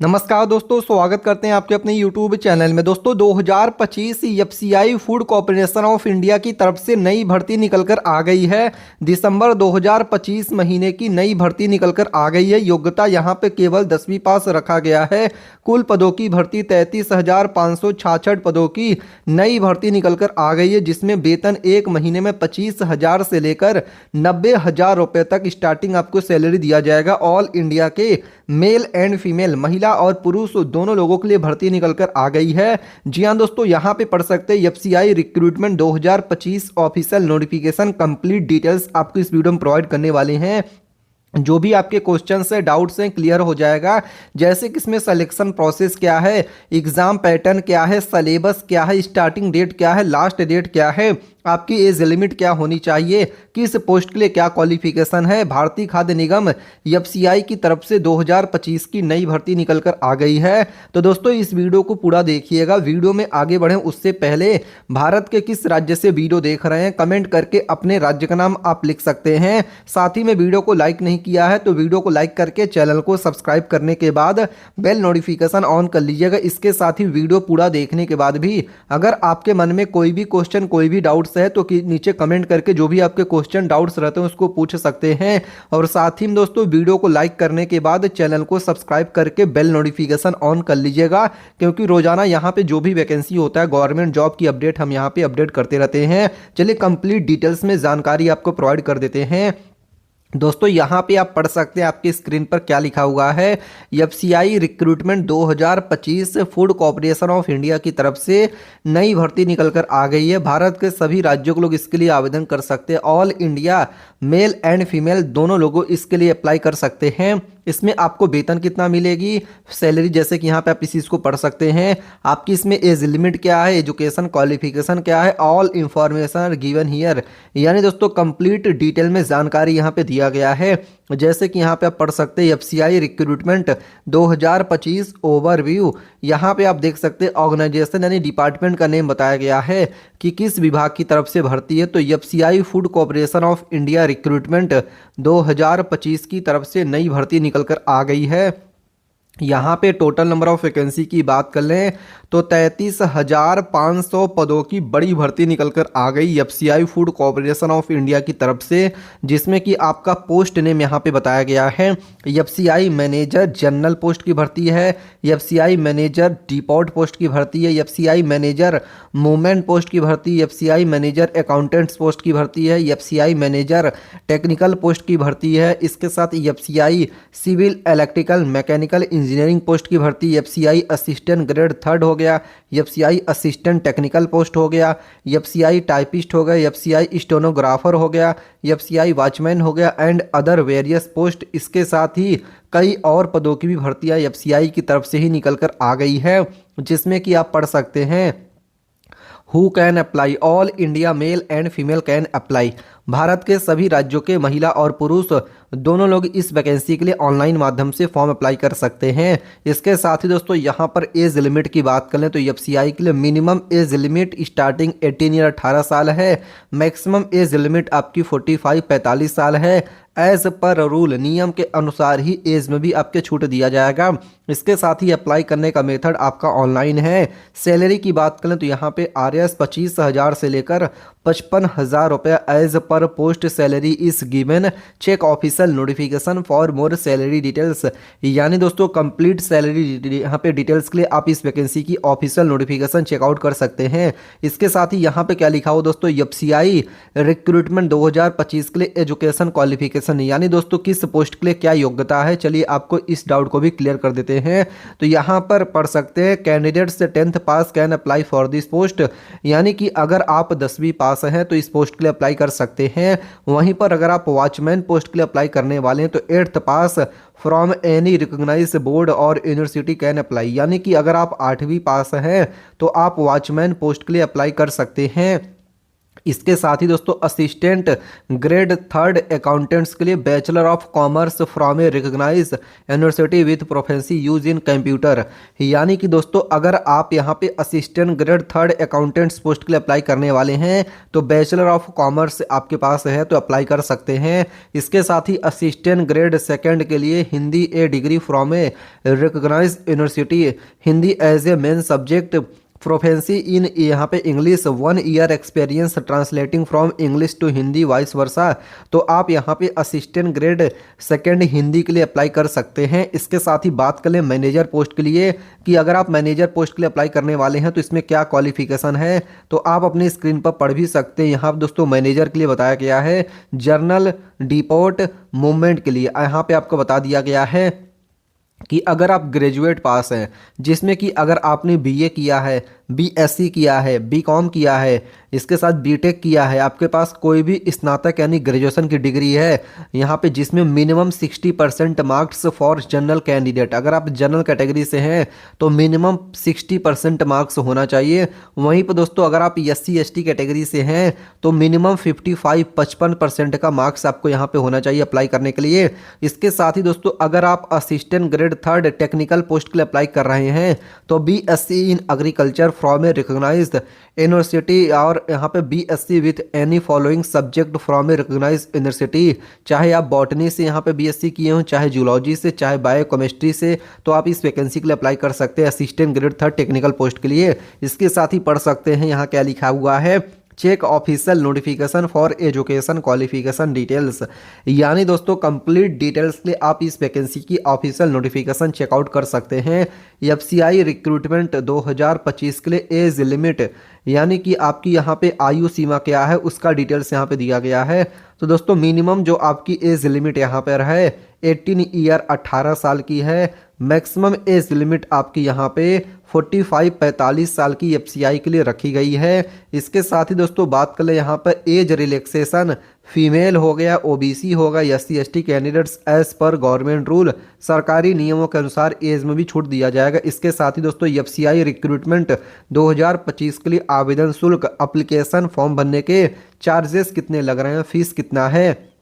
नमस्कार दोस्तों, स्वागत करते हैं आपके अपने YouTube चैनल में। दोस्तों 2025 FCI food corporation of India की तरफ से नई भर्ती निकलकर आ गई है। दिसंबर 2025 महीने की नई भर्ती निकलकर आ गई है। योग्यता यहां पे केवल 10वीं पास रखा गया है। कुल पदों की भर्ती 33,566 पदों की नई भर्ती निकलकर आ गई है, जिसमें वेतन एक महीने में 25,000 से लेकर 90,000 रुपये तक स्टार्टिंग आपको सैलरी दिया जाएगा। ऑल इंडिया के मेल एंड फीमेल, महिला और पुरुष दोनों लोगों के लिए भर्ती निकलकर आ गई है। जी हाँ दोस्तों, यहाँ पे पढ़ सकते हैं FCI recruitment 2025 official notification complete details आपको इस वीडियो में प्रोवाइड करने वाले हैं। जो भी आपके क्वेश्चंस है, डाउट्स हैं, क्लियर हो जाएगा। जैसे कि इसमें सिलेक्शन प्रोसेस क्या है, एग्जाम पैटर्न क्या है, सिलेबस क्या है, स्टार्टिंग डेट क्या है, लास्ट डेट क्या है, आपकी एज लिमिट क्या होनी चाहिए, किस पोस्ट के लिए क्या क्वालिफिकेशन है। भारतीय खाद्य निगम एफसीआई की तरफ से 2025 की नई भर्ती निकलकर आ गई है। तो दोस्तों इस वीडियो को पूरा देखिएगा। वीडियो में आगे बढ़ें उससे पहले भारत के किस राज्य से वीडियो देख रहे हैं कमेंट करके अपने राज्य का नाम आप लिख सकते हैं। साथ ही में वीडियो को लाइक नहीं किया है तो वीडियो को लाइक करके चैनल को सब्सक्राइब करने के बाद बेल नोटिफिकेशन ऑन कर लीजिएगा। इसके साथ ही वीडियो पूरा देखने के बाद भी अगर आपके मन में कोई भी क्वेश्चन, कोई भी डाउट्स है तो नीचे कमेंट करके जो भी आपके क्वेश्चन डाउट्स रहते हैं उसको पूछ सकते हैं। और साथ ही में दोस्तों वीडियो को लाइक करने के बाद चैनल को सब्सक्राइब करके बेल नोटिफिकेशन ऑन कर लीजिएगा, क्योंकि रोजाना यहाँ पे जो भी वैकेंसी होता है गवर्नमेंट जॉब की अपडेट हम यहाँ पे अपडेट करते रहते हैं। चलिए कंप्लीट डिटेल्स में जानकारी आपको प्रोवाइड कर देते हैं। दोस्तों यहाँ पे आप पढ़ सकते हैं आपकी स्क्रीन पर क्या लिखा हुआ है। FCI recruitment 2025 food corporation of India की तरफ से नई भर्ती निकलकर आ गई है। भारत के सभी राज्यों के लोग इसके लिए आवेदन कर सकते हैं। All India male and female दोनों लोग इसके लिए अप्लाई कर सकते हैं। इसमें आपको वेतन कितना मिलेगी, सैलरी, जैसे कि यहाँ पे आप इस चीज़ को पढ़ सकते हैं। आपकी इसमें एज लिमिट क्या है, एजुकेशन क्वालिफिकेशन क्या है, ऑल इंफॉर्मेशन गिवन हियर, यानी दोस्तों कंप्लीट डिटेल में जानकारी यहाँ पे दिया गया है। जैसे कि यहाँ पे आप पढ़ सकते हैं एफसीआई रिक्रूटमेंट 2025 ओवरव्यू। यहाँ पे आप देख सकते हैं ऑर्गेनाइजेशन यानी डिपार्टमेंट का नेम बताया गया है कि किस विभाग की तरफ से भर्ती है। तो FCI food corporation of India recruitment 2025 की तरफ से नई भर्ती निकलकर आ गई है। यहाँ पे टोटल नंबर ऑफ वैकेंसी की बात कर लें तो 33,500 पदों की बड़ी भर्ती निकलकर आ गई FCI food corporation of India की तरफ से, जिसमें कि आपका पोस्ट नेम यहाँ पे बताया गया है। एफसीआई मैनेजर जनरल पोस्ट की भर्ती है, एफसीआई मैनेजर डिपोट पोस्ट की भर्ती है, एफसीआई मैनेजर मूवमेंट पोस्ट की भर्ती, एफसीआई मैनेजर अकाउंटेंट्स पोस्ट की भर्ती है, एफसीआई मैनेजर टेक्निकल पोस्ट की भर्ती है। इसके साथ FCI civil electrical mechanical engineering post की भर्ती, एफसीआई असिस्टेंट ग्रेड 3 हो गया, एफसीआई असिस्टेंट टेक्निकल पोस्ट हो गया, एफसीआई टाइपिस्ट हो गया, एफसीआई स्टेनोग्राफर हो गया, एफसीआई वॉचमैन हो गया एंड अदर वेरियस पोस्ट। इसके साथ ही कई और पदों की भी भर्तियां एफसीआई की तरफ से ही निकलकर आ गई है, जिसमें कि आप पढ़ सकते हैं who can apply, all India male and female can apply. Bharat के सभी राज्यों के महिला और पुरुष दोनों लोग इस वैकेंसी के लिए ऑनलाइन माध्यम से फॉर्म अप्लाई कर सकते हैं। इसके साथ ही दोस्तों यहाँ पर एज लिमिट की बात करें तो एफसीआई के लिए मिनिमम एज लिमिट स्टार्टिंग 18 या 18 साल है, मैक्सिमम एज लिमिट आपकी 45 साल है। एज पर रूल, नियम के अनुसार ही एज में भी आपके छूट दिया जाएगा। इसके साथ ही अप्लाई करने का मेथड आपका ऑनलाइन है। सैलरी की बात करें तो यहाँ पे आरएस 25,000 से लेकर 55,000 रुपये as per post salary is given. Check official notification for more salary details, यानी दोस्तों कंप्लीट सैलरी यहाँ पे डिटेल्स के लिए आप इस वैकेंसी की ऑफिशियल नोटिफिकेशन चेकआउट कर सकते हैं। इसके साथ ही यहाँ पे क्या लिखा हो दोस्तों, एफसीआई रिक्रूटमेंट 2025 के लिए एजुकेशन क्वालिफिकेशन, यानी दोस्तों किस पोस्ट के लिए क्या योग्यता है। चलिए आपको इस डाउट को भी क्लियर कर देते हैं। तो यहाँ पर पढ़ सकते हैं candidates 10th pass can apply for this post, यानी कि अगर आप 10वीं पास हैं तो इस पोस्ट के लिए अप्लाई कर सकते हैं। वहीं पर अगर आप वॉचमैन पोस्ट के लिए अप्लाई करने वाले हैं तो 8th pass from any recognised board और यूनिवर्सिटी कैन अप्लाई, यानी कि अगर आप 8वीं पास हैं तो आप वॉचमैन पोस्ट के लिए अप्लाई कर सकते हैं। इसके साथ ही दोस्तों असिस्टेंट ग्रेड थर्ड अकाउंटेंट्स के लिए bachelor of commerce from a recognise university with proficiency use in computer. यानी कि दोस्तों अगर आप यहाँ पे assistant grade third accountants post के लिए अप्लाई करने वाले हैं तो बैचलर ऑफ कॉमर्स आपके पास है तो अप्लाई कर सकते हैं। इसके साथ ही असिस्टेंट ग्रेड सेकेंड के लिए Hindi a degree from a recognise university, Hindi as a main subject, proficiency in यहाँ पे English, 1 year experience translating from English to Hindi vice versa. तो आप यहाँ पे असिस्टेंट ग्रेड सेकंड हिंदी के लिए अप्लाई कर सकते हैं। इसके साथ ही बात कर लें मैनेजर पोस्ट के लिए कि अगर आप मैनेजर पोस्ट के लिए अप्लाई करने वाले हैं तो इसमें क्या क्वालिफिकेशन है, तो आप अपनी स्क्रीन पर पढ़ भी सकते हैं। यहाँ दोस्तों मैनेजर के लिए बताया गया है जर्नल डिपोर्ट मूवमेंट के लिए यहाँ पे आपको बता दिया गया है कि अगर आप ग्रेजुएट पास हैं, जिसमें कि अगर आपने बीए किया है, बीएससी किया है, बीकॉम किया है, इसके साथ बीटेक किया है, आपके पास कोई भी स्नातक यानी ग्रेजुएशन की डिग्री है यहाँ पे, जिसमें minimum 60% marks for general candidate, अगर आप जनरल कैटेगरी से हैं तो मिनिमम 60% मार्क्स होना चाहिए। वहीं पर दोस्तों अगर आप एससी एसटी कैटेगरी से हैं तो मिनिमम 55% का मार्क्स आपको यहाँ पे होना चाहिए अप्लाई करने के लिए। इसके साथ ही दोस्तों अगर आप assistant grade third technical post के लिए अप्लाई कर रहे हैं तो BSc in agriculture from a recognised university, और यहाँ पे BSc with any following subject from a recognised university, चाहे आप बॉटनी से यहाँ पे बीएससी किए हों, चाहे जूलॉजी से, चाहे बायोकेमिस्ट्री से, तो आप इस वैकेंसी के लिए अप्लाई कर सकते हैं assistant grade third technical post के लिए। इसके साथ ही पढ़ सकते हैं यहाँ क्या लिखा हुआ है, check official notification for education qualification details. यानी दोस्तों कंप्लीट डिटेल्स के लिए आप इस वैकेंसी की ऑफिशियल नोटिफिकेशन चेकआउट कर सकते हैं। एफसीआई रिक्रूटमेंट 2025 के लिए एज लिमिट, यानी कि आपकी यहाँ पे आयु सीमा क्या है उसका डिटेल्स यहाँ पे दिया गया है। तो दोस्तों मिनिमम जो आपकी एज लिमिट यहाँ पर है 18 ईयर 18 साल की है। मैक्सिमम एज लिमिट आपकी यहाँ पे 45 साल की एफसीआई के लिए रखी गई है। इसके साथ ही दोस्तों बात कर ले यहाँ पर एज रिलैक्सेशन, फीमेल हो गया, ओबीसी होगा, SC ST candidates as per government rule, सरकारी नियमों के अनुसार एज में भी छूट दिया जाएगा। इसके साथ ही दोस्तों एफसीआई रिक्रूटमेंट 2025 के लिए आवेदन शुल्क, एप्लीकेशन फॉर्म भरने के चार्जेस कितने लग रहे हैं, फीस कितना है।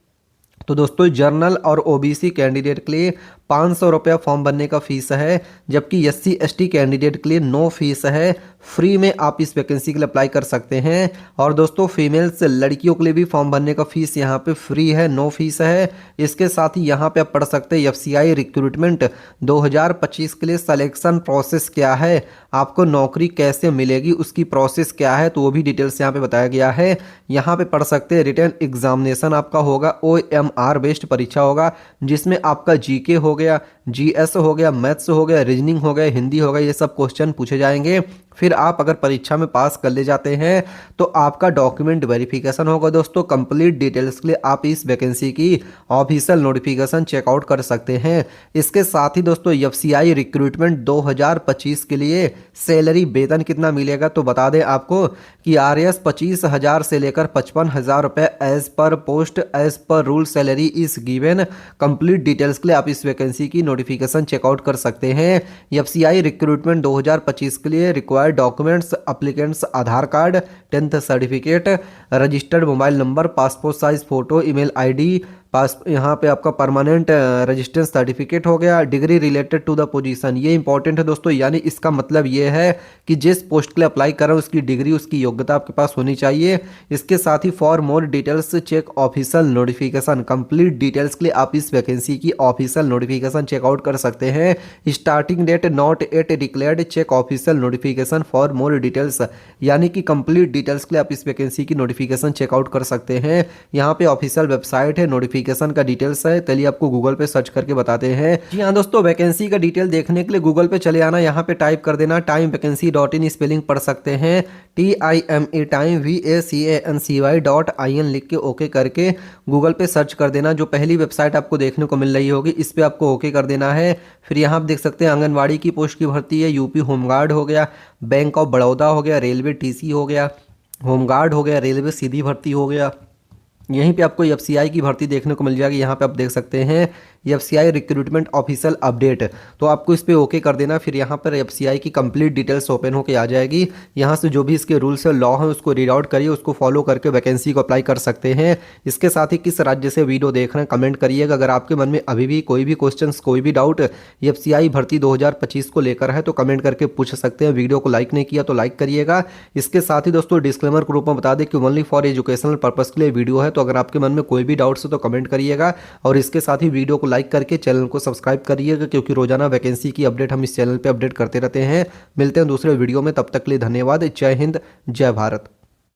तो दोस्तों जर्नल और ओबीसी कैंडिडेट के लिए 500 रुपया फॉर्म भरने का फीस है, जबकि एससी एसटी कैंडिडेट के लिए नो फीस है। फ्री में आप इस वैकेंसी के लिए अप्लाई कर सकते हैं। और दोस्तों फीमेल्स लड़कियों के लिए भी फॉर्म भरने का फीस यहाँ पे फ्री है, नो फीस है। इसके साथ ही यहाँ पे आप पढ़ सकते हैं एफसीआई रिक्रूटमेंट 2025 के लिए सिलेक्शन प्रोसेस क्या है, आपको नौकरी कैसे मिलेगी उसकी प्रोसेस क्या है, तो वो भी डिटेल्स यहाँ पे बताया गया है। यहाँ पे पढ़ सकते हैं रिटन एग्जामिनेशन आपका होगा, OMR बेस्ड परीक्षा होगा, जिसमें आपका जीके हो गया, जीएस हो गया, मैथ्स हो गया, रीजनिंग हो गया, हिंदी हो गया, ये सब क्वेश्चन पूछे जाएंगे। फिर आप अगर परीक्षा में पास कर ले जाते हैं तो आपका डॉक्यूमेंट वेरिफिकेशन होगा। दोस्तों कंप्लीट डिटेल्स के लिए आप इस वैकेंसी की ऑफिशियल नोटिफिकेशन चेकआउट कर सकते हैं। इसके साथ ही दोस्तों एफसीआई रिक्रूटमेंट 2025 के लिए सैलरी वेतन कितना मिलेगा, तो बता दें आपको कि आरएस 25,000 से लेकर 55,000 रुपये as per post as per rule salary is given. Complete details के लिए आप इस वैकेंसी की नोटिफिकेशन चेकआउट कर सकते हैं। एफसीआई रिक्रूटमेंट 2025 के लिए required documents applicants Aadhaar card, 10th certificate, registered mobile number, passport size photo, email ID, यहाँ पे आपका परमानेंट रजिस्टेंस सर्टिफिकेट हो गया, degree related to the position. ये इंपॉर्टेंट है दोस्तों, यानी इसका मतलब ये है कि जिस पोस्ट के लिए अप्लाई कर रहे हो उसकी डिग्री, उसकी योग्यता आपके पास होनी चाहिए। इसके साथ ही for more details check official notification, complete details के लिए आप इस वैकेंसी की ऑफिशियल नोटिफिकेशन चेकआउट कर सकते हैं। Starting date not at declared, check official notification for more details, यानी कि कंप्लीट डिटेल्स के लिए आप इस वैकेंसी की नोटिफिकेशन चेकआउट कर सकते हैं। यहाँ पे ऑफिशियल वेबसाइट है, नोटिफिकेशन का डिटेल्स है, चलिए आपको गूगल पे सर्च करके बताते हैं। जी हाँ दोस्तों, वैकेंसी का डिटेल देखने के लिए गूगल पे चले आना, यहाँ पे टाइप कर देना timevacany.in, स्पेलिंग पढ़ सकते हैं TIME टाइम VACANCY.IN लिख के ओके करके गूगल पे सर्च कर देना। जो पहली वेबसाइट आपको देखने को मिल रही होगी इस पे आपको ओके कर देना है। फिर यहाँ आप देख सकते हैं आंगनबाड़ी की पोस्ट की भर्ती है, यूपी होमगार्ड हो गया, बैंक ऑफ बड़ौदा हो गया, रेलवे TC हो गया, होमगार्ड हो गया, रेलवे सीधी भर्ती हो गया। यहीं पे आपको एफसीआई की भर्ती देखने को मिल जाएगी, यहाँ पे आप देख सकते हैं एफसीआई रिक्रूटमेंट ऑफिशियल अपडेट। तो आपको इस पर ओके कर देना। फिर यहाँ पर एफसीआई की कंप्लीट डिटेल्स ओपन होकर आ जाएगी। यहाँ से जो भी इसके रूल्स है, लॉ है, उसको रीड आउट करिए, उसको फॉलो करके वैकेंसी को अप्लाई कर सकते हैं। इसके साथ ही किस राज्य से वीडियो देख रहे हैं कमेंट करिएगा। अगर आपके मन में अभी भी कोई भी क्वेश्चन, कोई भी डाउट एफसीआई भर्ती 2025 को लेकर है तो कमेंट करके पूछ सकते हैं। वीडियो को लाइक नहीं किया तो लाइक करिएगा। इसके साथ ही दोस्तों डिस्क्लेमर के रूप में बता दें कि ओनली फॉर एजुकेशनल पर्पस के लिए वीडियो है। तो अगर आपके मन में कोई भी डाउट्स हो तो कमेंट करिएगा और इसके साथ ही वीडियो को लाइक करके चैनल को सब्सक्राइब करिएगा, क्योंकि रोजाना वैकेंसी की अपडेट हम इस चैनल पर अपडेट करते रहते हैं। मिलते हैं दूसरे वीडियो में, तब तक के लिए धन्यवाद। जय हिंद, जय भारत।